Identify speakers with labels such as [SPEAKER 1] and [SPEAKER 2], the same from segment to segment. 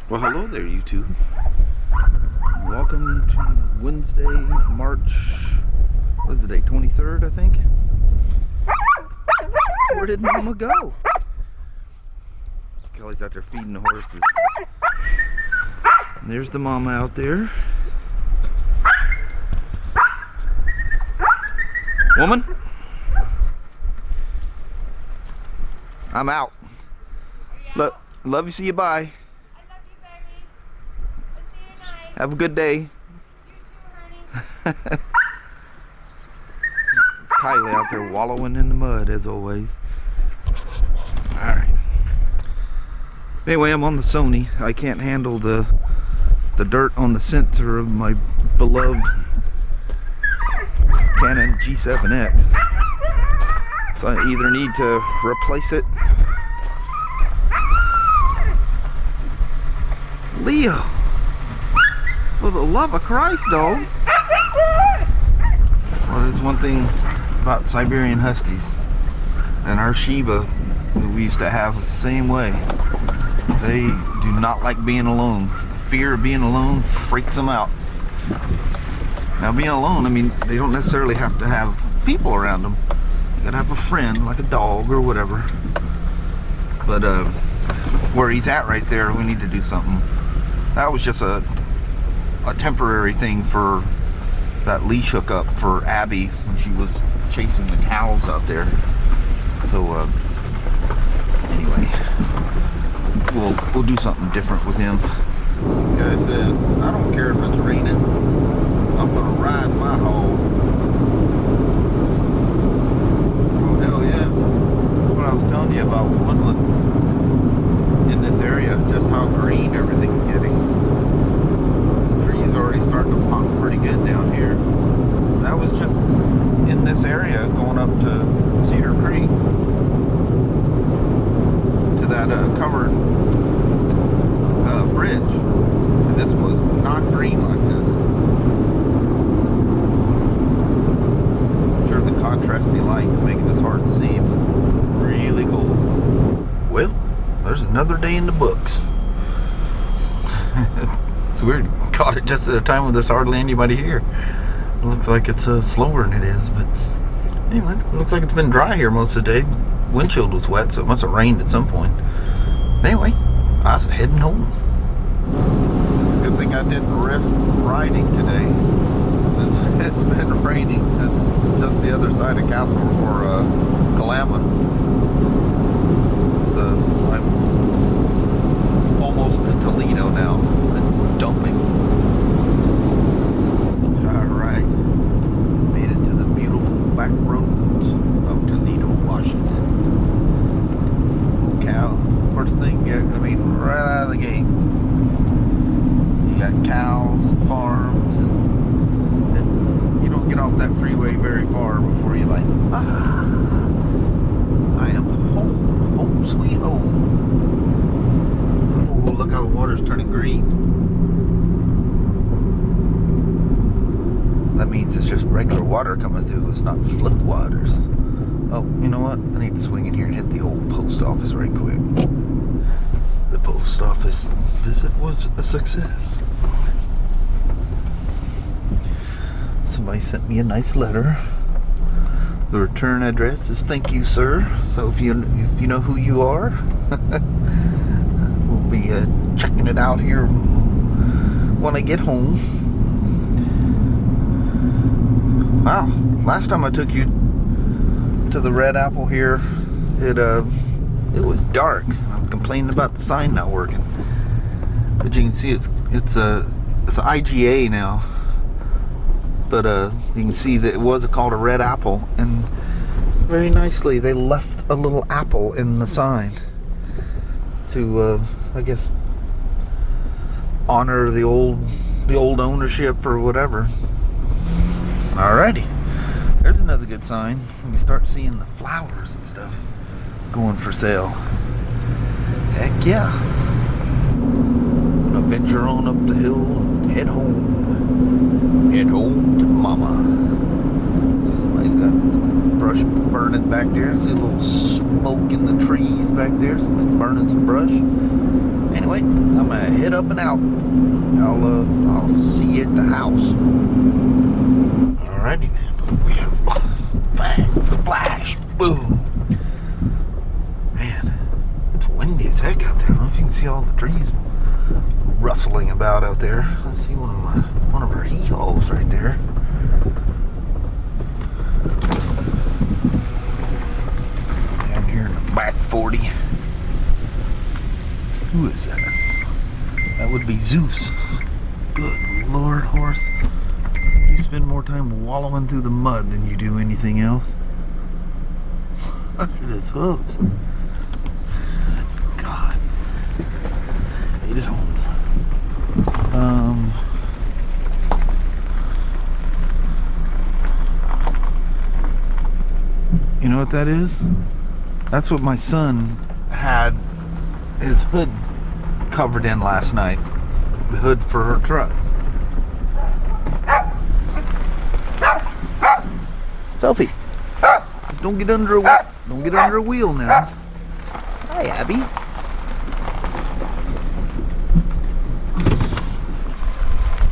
[SPEAKER 1] Well, hello there, YouTube. Welcome to Wednesday, March, what is the date, 23rd, I think? Where did Mama go? Kelly's out there feeding the horses. And there's the mama out there. Woman? I'm out. Love you, see you, bye. Have a good day.
[SPEAKER 2] You too, honey.
[SPEAKER 1] It's Kylie out there wallowing in the mud as always. Alright. Anyway, I'm on the Sony. I can't handle the dirt on the sensor of my beloved Canon G7X. So I either need to replace it. Leo! For the love of Christ, dog. Well, there's one thing about Siberian Huskies, and our Shiba that we used to have was the same way. They do not like being alone. The fear of being alone freaks them out. Now, being alone, I mean, they don't necessarily have to have people around them. You gotta have a friend, like a dog or whatever. But where he's at right there, we need to do something. That was just a temporary thing for that leash hookup for Abby when she was chasing the cows out there. So anyway, we'll do something different with him. This guy says, I don't care if it's raining, I'm gonna ride my hog. Oh hell yeah. That's what I was telling you about woodland in this area, just how green everything's getting. Already starting to pop pretty good down here. That was just in this area going up to Cedar Creek to that covered bridge, and this was not green like this. I'm sure the contrasty lights making this hard to see, but really cool. Well, there's another day in the books. It's weird. Caught it just at a time when there's hardly anybody here. It looks like it's slower than it is, but anyway, it looks like it's been dry here most of the day. Windshield was wet, so it must have rained at some point. Anyway, I was heading home. It's a good thing I didn't risk riding today. It's been raining since just the other side of Castle or Kalama. It's I'm almost to Toledo now. It's been dumping. Alright. Made it to the beautiful back roads of Toledo, Washington. Oh cow. First thing, I mean, right out of the gate, you got cows and farms, and you don't get off that freeway very far before you're like, I am home. Home sweet home. Oh, look how the water's turning green. That means it's just regular water coming through. It's not flood waters. Oh, you know what? I need to swing in here and hit the old post office right quick. The post office visit was a success. Somebody sent me a nice letter. The return address is thank you, sir. So if you know who you are, we'll be checking it out here when I get home. Wow, last time I took you to the Red Apple here, it was dark. I was complaining about the sign not working, but you can see it's a IGA now. But you can see that it was called a Red Apple, and very nicely they left a little apple in the sign to I guess honor the old ownership or whatever. Alrighty, there's another good sign. We can start seeing the flowers and stuff going for sale. Heck yeah. I'm gonna venture on up the hill and head home. Head home to mama. See, somebody's got brush burning back there. See a little smoke in the trees back there. Somebody's burning some brush. Anyway. anyway, I'm gonna head up and out. I'll see you at the house. Alrighty then. We have bang, splash, boom. Man, it's windy as heck out there. I don't know if you can see all the trees rustling about out there. I see one of our hee-haws right there. Down here in the back 40. Who is that? That would be Zeus. Good Lord, horse. You spend more time wallowing through the mud than you do anything else. Look at his hooves. God. Made it home. You know what that is? That's what my son had his hood covered in last night. The hood for her truck. Sophie, just don't get under a wheel now. Hi, Abby.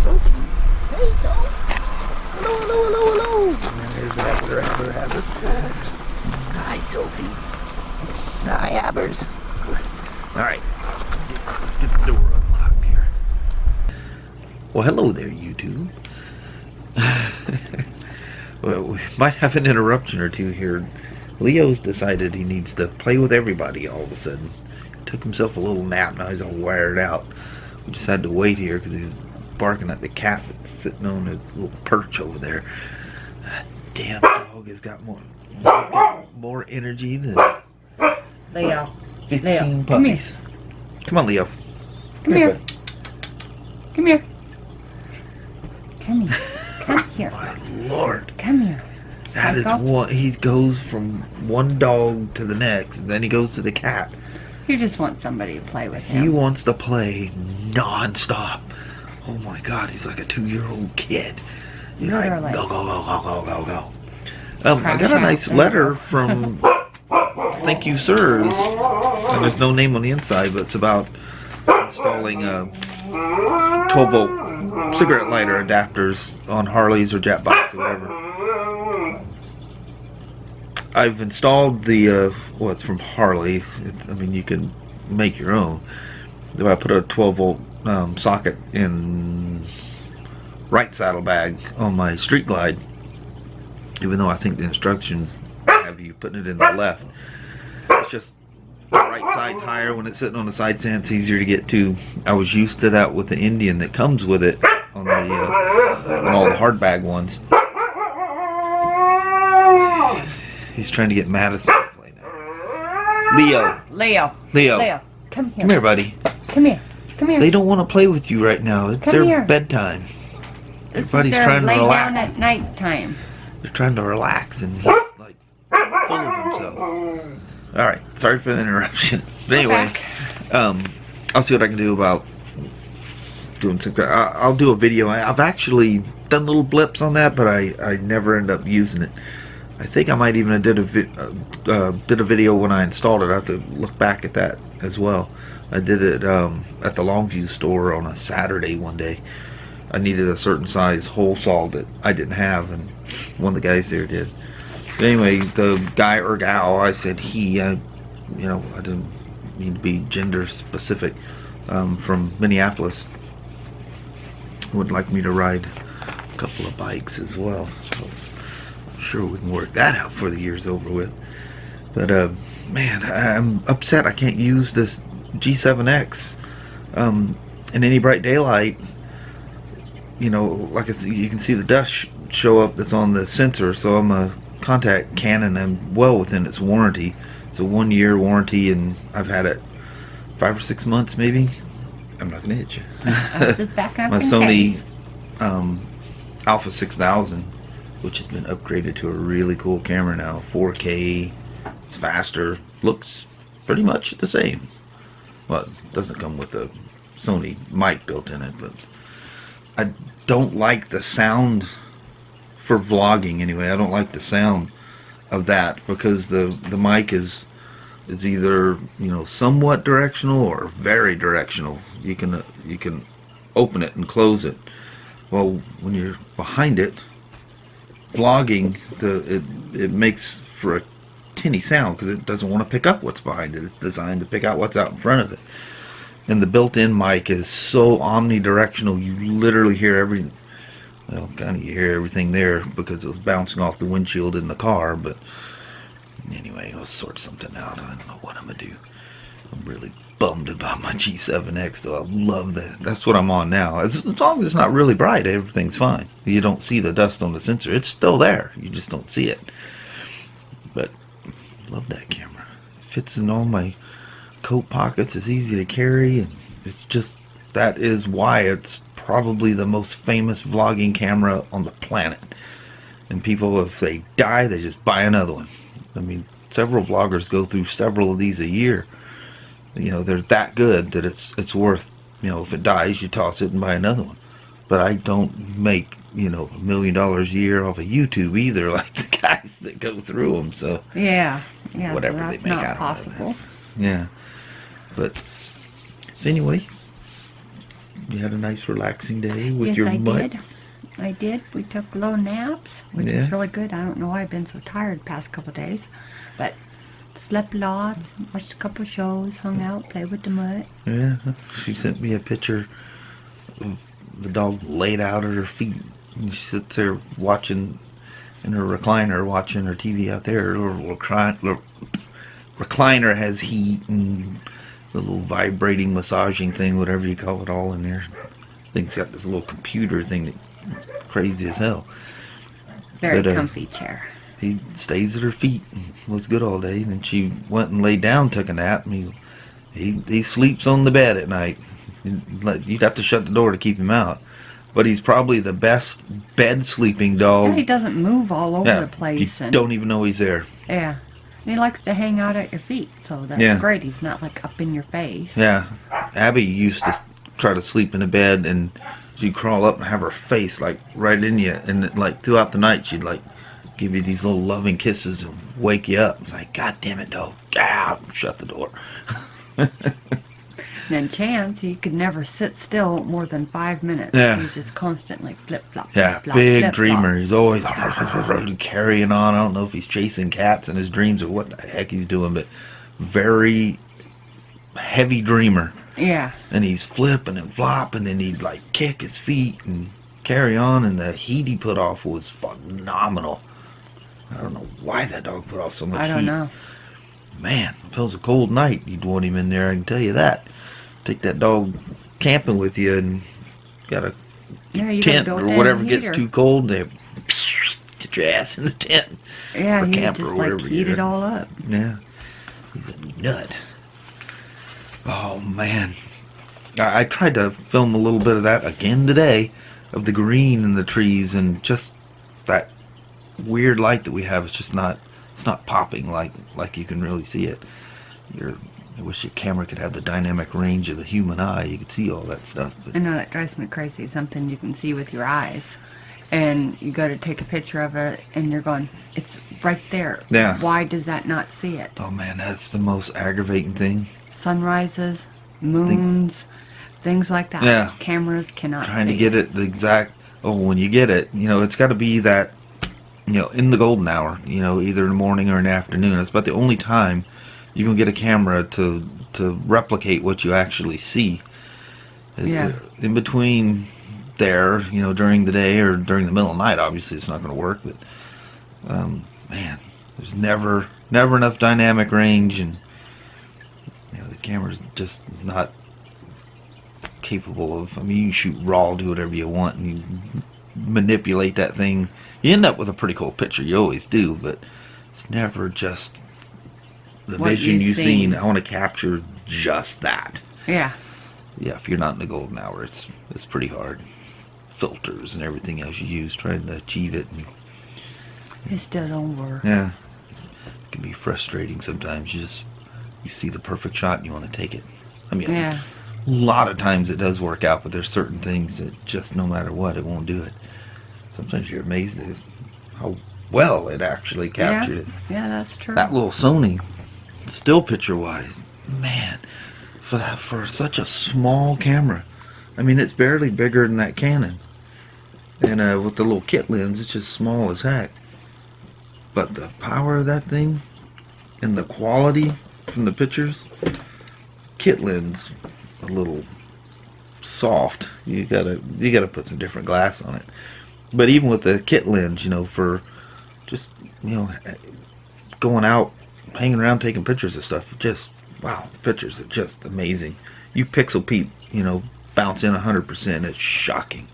[SPEAKER 1] Sophie. Hey, Sophie. Hello. And there's Abber. Hi, Sophie. Hi, Abbers. All right, let's get the door unlocked here. Well, hello there, YouTube. Well, we might have an interruption or two here. Leo's decided he needs to play with everybody all of a sudden. He took himself a little nap, now he's all wired out. We just had to wait here because he's barking at the cat that's sitting on his little perch over there. That damn dog has got more energy than
[SPEAKER 3] Leo.
[SPEAKER 1] 15
[SPEAKER 3] Come
[SPEAKER 1] puppies. Come on, Leo.
[SPEAKER 3] Come here. Come here. Come here. Come here.
[SPEAKER 1] My Lord.
[SPEAKER 3] Come here.
[SPEAKER 1] That is what he goes from one dog to the next, and then he goes to the cat.
[SPEAKER 3] You just want somebody to play with him.
[SPEAKER 1] He wants to play non-stop. Oh my God, he's like a 2-year-old kid. He's like, go. I got a nice letter from Thank You Sirs, and there's no name on the inside, but it's about installing 12-volt cigarette lighter adapters on Harleys or Jet bikes or whatever. I've installed the, well, it's from Harley. I mean, you can make your own. I put a 12-volt socket in right saddlebag on my Street Glide, even though I think the instructions have you putting it in the left. It's just the right side's higher when it's sitting on the side stand. It's easier to get to. I was used to that with the Indian that comes with it on the on all the hard bag ones. He's trying to get Madison to play now. Leo,
[SPEAKER 3] come here.
[SPEAKER 1] come here, buddy.
[SPEAKER 3] Come here.
[SPEAKER 1] They don't want to play with you right now. It's
[SPEAKER 3] Come
[SPEAKER 1] their
[SPEAKER 3] here.
[SPEAKER 1] bedtime. Everybody's
[SPEAKER 3] This is their
[SPEAKER 1] trying to
[SPEAKER 3] lay
[SPEAKER 1] relax.
[SPEAKER 3] down at nighttime.
[SPEAKER 1] They're trying to relax, and he's like full of himself. All right, sorry for the interruption. But anyway, I'll see what I can do about doing some. I'll do a video. I've actually done little blips on that, but I never end up using it. I think I might even have did a video when I installed it. I have to look back at that as well. I did it at the Longview store on a Saturday one day. I needed a certain size hole saw that I didn't have, and one of the guys there did. But anyway, the guy or gal, I said he, I didn't mean to be gender specific, from Minneapolis, would like me to ride a couple of bikes as well. So I'm sure we can work that out before the year's over with. But man, I'm upset I can't use this G7X in any bright daylight. You know, like I said, you can see the dust show up that's on the sensor, so I'm a contact Canon. I'm well within its warranty. It's a 1-year warranty, and I've had it 5 or 6 months maybe. I'm not gonna hit you.
[SPEAKER 3] Just backing up
[SPEAKER 1] My
[SPEAKER 3] in
[SPEAKER 1] Sony
[SPEAKER 3] case.
[SPEAKER 1] Alpha 6000, which has been upgraded to a really cool camera now. 4K, it's faster, looks pretty much the same. Well, it doesn't come with a Sony mic built in it, but I don't like the sound for vlogging anyway. I don't like the sound of that because the mic is is either, you know, somewhat directional or very directional. You can open it and close it. Well, when you're behind it, vlogging, it makes for a tinny sound because it doesn't want to pick up what's behind it. It's designed to pick out what's out in front of it. And the built-in mic is so omnidirectional, you literally hear everything. Well, kind of you hear everything there because it was bouncing off the windshield in the car. But anyway, I'll sort something out. I don't know what I'm gonna do. I'm really bummed about my G7X, though. I love that. That's what I'm on now. As long as it's not really bright, everything's fine. You don't see the dust on the sensor. It's still there. You just don't see it. But I love that camera. Fits in all my coat pockets. It's easy to carry, and it's just, that is why it's probably the most famous vlogging camera on the planet. And people, if they die, they just buy another one. I mean, several vloggers go through several of these a year. You know, they're that good that it's worth, you know, if it dies, you toss it and buy another one. But I don't make, you know, $1 million a year off of YouTube either, like the guys that go through them. So
[SPEAKER 3] Yeah,
[SPEAKER 1] whatever
[SPEAKER 3] so
[SPEAKER 1] they
[SPEAKER 3] that's
[SPEAKER 1] make
[SPEAKER 3] not
[SPEAKER 1] out
[SPEAKER 3] possible.
[SPEAKER 1] of it. Yeah. But anyway, you had a nice relaxing day with
[SPEAKER 3] Yes,
[SPEAKER 1] your
[SPEAKER 3] I
[SPEAKER 1] mutt.
[SPEAKER 3] did. I did. We took low naps, which
[SPEAKER 1] Yeah.
[SPEAKER 3] is really good. I don't know why I've been so tired the past couple of days, but slept lots, watched a couple of shows, hung out, played with the mutt.
[SPEAKER 1] Yeah, she sent me a picture of the dog laid out at her feet. And she sits there watching in her recliner, watching her TV out there. Her little recliner has heat and the little vibrating massaging thing, whatever you call it, all in there. Thing's got this little computer thing that's crazy as hell.
[SPEAKER 3] Very
[SPEAKER 1] But,
[SPEAKER 3] comfy chair.
[SPEAKER 1] He stays at her feet and was good all day. And then she went and laid down, took a nap. And he sleeps on the bed at night. You'd have to shut the door to keep him out. But he's probably the best bed sleeping dog.
[SPEAKER 3] Yeah, he doesn't move all over the place.
[SPEAKER 1] You don't even know he's there.
[SPEAKER 3] Yeah. And he likes to hang out at your feet, so that's
[SPEAKER 1] Yeah.
[SPEAKER 3] great. He's not like up in your face.
[SPEAKER 1] Yeah. Abby used to try to sleep in the bed and she'd crawl up and have her face like right in you. And like throughout the night she'd like give you these little loving kisses and wake you up. It's like, God damn it, dog. Get out and shut the door.
[SPEAKER 3] And then Chance, he could never sit still more than 5 minutes.
[SPEAKER 1] Yeah.
[SPEAKER 3] He just constantly flip-flop,
[SPEAKER 1] Yeah,
[SPEAKER 3] flip-flop,
[SPEAKER 1] big
[SPEAKER 3] flip-flop.
[SPEAKER 1] dreamer. He's always carrying on. I don't know if he's chasing cats in his dreams or what the heck he's doing, but very heavy dreamer.
[SPEAKER 3] Yeah.
[SPEAKER 1] And he's flipping and flopping, and he'd like kick his feet and carry on, and the heat he put off was phenomenal. I don't know why that dog put off so much heat.
[SPEAKER 3] I don't know.
[SPEAKER 1] Man, if it was a cold night, you'd want him in there, I can tell you that. Take that dog camping with you and got a
[SPEAKER 3] Yeah, you
[SPEAKER 1] tent
[SPEAKER 3] gotta
[SPEAKER 1] or
[SPEAKER 3] build
[SPEAKER 1] whatever
[SPEAKER 3] in
[SPEAKER 1] gets
[SPEAKER 3] heater.
[SPEAKER 1] too cold, they get your ass in the tent.
[SPEAKER 3] Yeah,
[SPEAKER 1] or
[SPEAKER 3] he
[SPEAKER 1] camper
[SPEAKER 3] just
[SPEAKER 1] or
[SPEAKER 3] like
[SPEAKER 1] whatever
[SPEAKER 3] heat
[SPEAKER 1] you're
[SPEAKER 3] it all up.
[SPEAKER 1] Yeah, he's a nut. Oh man, I tried to film a little bit of that again today, of the green in the trees and just that weird light that we have. It's just not, it's not popping like you can really see it. I wish your camera could have the dynamic range of the human eye. You could see all that stuff. But
[SPEAKER 3] I know, that drives me crazy. Something you can see with your eyes. And you go to take a picture of it, and you're going, it's right there.
[SPEAKER 1] Yeah.
[SPEAKER 3] Why does that not see it?
[SPEAKER 1] oh man, that's the most aggravating thing.
[SPEAKER 3] Sunrises, moons, things like that.
[SPEAKER 1] Yeah.
[SPEAKER 3] Cameras cannot
[SPEAKER 1] Trying
[SPEAKER 3] see.
[SPEAKER 1] to get it the exact, when you get it, it's got to be that, in the golden hour, either in the morning or in the afternoon. It's about the only time you can get a camera to replicate what you actually see.
[SPEAKER 3] Yeah.
[SPEAKER 1] In between there, during the day or during the middle of the night, obviously it's not going to work, but man, there's never enough dynamic range, and the camera's just not capable of. I mean, you shoot raw, do whatever you want, and you manipulate that thing. You end up with a pretty cool picture. You always do, but it's never just the
[SPEAKER 3] What
[SPEAKER 1] vision
[SPEAKER 3] you've
[SPEAKER 1] you've seen.
[SPEAKER 3] seen.
[SPEAKER 1] I want to capture just that.
[SPEAKER 3] Yeah.
[SPEAKER 1] Yeah, if you're not in the golden hour, it's pretty hard. Filters and everything else you use trying to achieve it. And,
[SPEAKER 3] It still don't work.
[SPEAKER 1] yeah, it can be frustrating sometimes. You see the perfect shot and you want to take it. I mean,
[SPEAKER 3] Yeah.
[SPEAKER 1] a lot of times it does work out, but there's certain things that just no matter what, it won't do it. Sometimes you're amazed at how well it actually captured it.
[SPEAKER 3] Yeah, that's true.
[SPEAKER 1] That little Sony still picture wise, man, for such a small camera. I mean, it's barely bigger than that Canon. And with the little kit lens, it's just small as heck. But the power of that thing and the quality from the pictures, kit lens a little soft. You gotta put some different glass on it. But even with the kit lens, you know, for just, you know, going out, hanging around, taking pictures of stuff, just wow, the pictures are just amazing. You pixel peep, you know, bounce in 100%. It's shocking.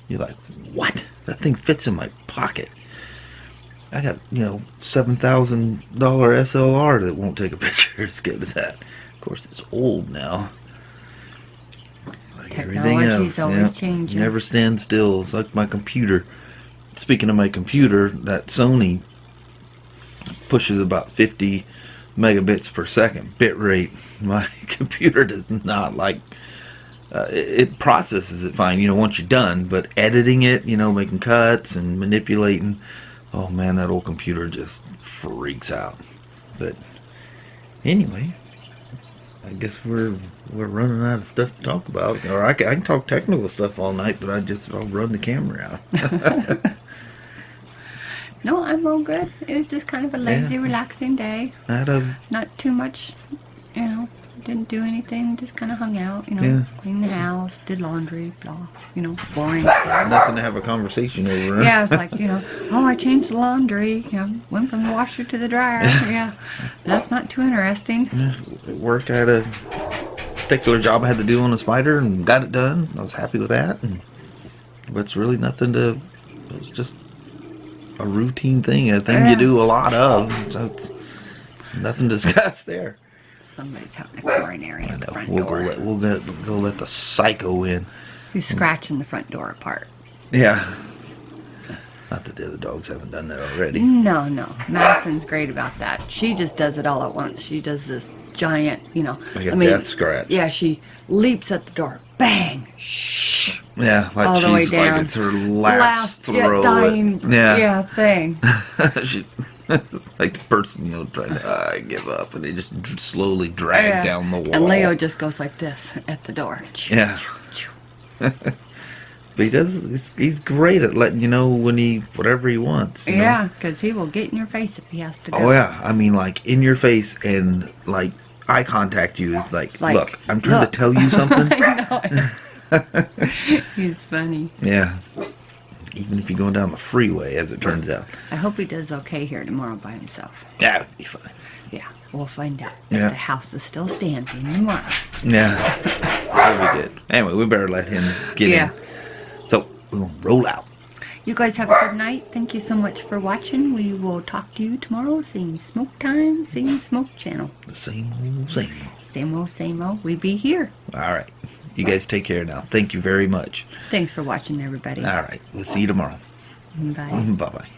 [SPEAKER 1] You're like, what? That thing fits in my pocket. I got, you know, $7,000 SLR that won't take a picture as good as that. Of course, it's old now. Like everything else,
[SPEAKER 3] always changing.
[SPEAKER 1] Never stand still. It's like my computer. Speaking of my computer, that Sony pushes about 50 megabits per second bit rate. My computer does not like. It processes it fine, you know, once you're done, but editing it, you know, making cuts and manipulating, oh man, that old computer just freaks out. But anyway, I guess we're running out of stuff to talk about. Or I can talk technical stuff all night, but I'll run the camera out.
[SPEAKER 3] No, I'm all good. It was just kind of a lazy, relaxing day. Not too much, you know. Didn't do anything, just kind of hung out, you know, cleaned the house, did laundry, blah, you know, boring stuff.
[SPEAKER 1] Nothing to have a conversation over. Huh?
[SPEAKER 3] Yeah, it's like, you know, oh, I changed the laundry, you know, went from the washer to the dryer. Yeah, that's not too interesting.
[SPEAKER 1] At work, I had a particular job I had to do on a spider and got it done. I was happy with that. But it's really nothing to, it was just a routine thing, a thing you do a lot of. So it's nothing to discuss there.
[SPEAKER 3] Somebody's having a coronary at the front
[SPEAKER 1] we'll
[SPEAKER 3] door.
[SPEAKER 1] Go let the psycho in.
[SPEAKER 3] He's scratching the front door apart.
[SPEAKER 1] Yeah. Not that the other dogs haven't done that already.
[SPEAKER 3] No. Madison's great about that. She just does it all at once. She does this giant, you know.
[SPEAKER 1] Like a death scratch.
[SPEAKER 3] Yeah, she leaps at the door. Bang! Shh!
[SPEAKER 1] Yeah, like
[SPEAKER 3] all the way
[SPEAKER 1] she's
[SPEAKER 3] down.
[SPEAKER 1] like it's her last throw.
[SPEAKER 3] Dying, thing.
[SPEAKER 1] She, like the person, you know, trying to give up, and they just slowly drag down the wall.
[SPEAKER 3] And Leo just goes like this at the door.
[SPEAKER 1] Yeah. But he does. He's great at letting you know when whatever he wants.
[SPEAKER 3] Yeah, because he will get in your face if he has to go.
[SPEAKER 1] Oh yeah, I mean, like in your face, and like eye contact you is like look, I'm trying to tell you something.
[SPEAKER 3] I know. He's funny.
[SPEAKER 1] Yeah. Even if you're going down the freeway, as it turns out. I
[SPEAKER 3] hope he does okay here tomorrow by himself.
[SPEAKER 1] Yeah, it'll be fine.
[SPEAKER 3] Yeah, we'll find out. Yeah. The house is still standing tomorrow.
[SPEAKER 1] Yeah, that'll be good. Anyway, we better let him get in. So, we're going to roll out.
[SPEAKER 3] You guys have a good night. Thank you so much for watching. We will talk to you tomorrow. Same smoke time, same smoke channel.
[SPEAKER 1] The same old, same old.
[SPEAKER 3] Same old, same old. We be here.
[SPEAKER 1] All right. You guys take care now. Thank you very much.
[SPEAKER 3] Thanks for watching, everybody.
[SPEAKER 1] All right. We'll see you tomorrow.
[SPEAKER 3] Bye.
[SPEAKER 1] Bye-bye.